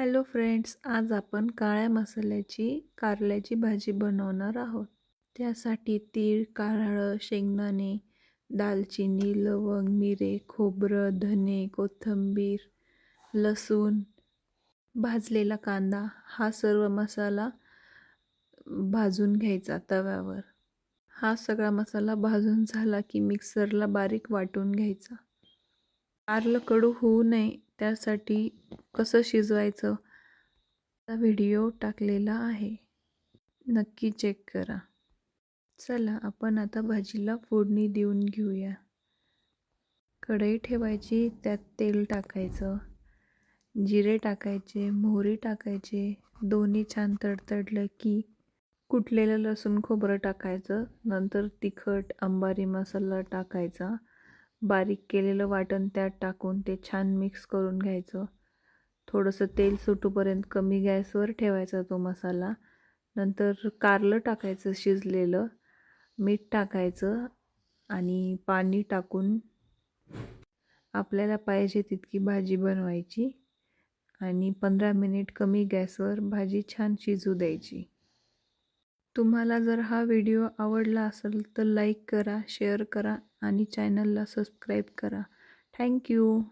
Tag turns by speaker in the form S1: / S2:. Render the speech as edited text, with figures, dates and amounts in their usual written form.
S1: Hello friends, आज आपण काळ्या मसाल्याची कारल्याची भाजी बनवणार आहोत. त्यासाठी तीळ, कारळं, शेंगदाणे, दालचिनी, लवंग, मिरे, खोबरं, धने, कोथिंबीर, लसूण, भाजलेला कांदा हा सर्व मसाला भाजून घ्यायचा तव्यावर. हा सगळा मसाला भाजून झाला की मिक्सरला बारीक वाटून घ्यायचा. कारलं कडू होऊ नये त्यासाठी कसं शिजवायचं हा व्हिडिओ टाकलेला आहे, नक्की चेक करा. चला आपण आता भाजीला फोडणी देऊन घेऊया. कढई ठेवायची, त्यात तेल टाकायचं, जिरे टाकायचे, मोहरी टाकायचे. दोन्ही छान तडतडलं की कुटलेलं लसूण खोबरं टाकायचं. नंतर तिखट अंबारी मसाला टाकायचा. बारीक केलेलं वाटण त्यात टाकून ते छान मिक्स करून घ्यायचं. थोडंसं तेल सुटूपर्यंत कमी गॅसवर ठेवायचा तो मसाला. नंतर कारलं टाकायचं शिजलेलं, मीठ टाकायचं आणि पाणी टाकून आपल्याला पाहिजे तितकी भाजी बनवायची आणि 15 मिनिट कमी गॅसवर भाजी छान शिजू द्यायची. तुम्हाला जर हा व्हिडिओ आवडला असेल तर लाईक करा, शेअर करा आणि चॅनलला सबस्क्राईब करा. थँक्यू.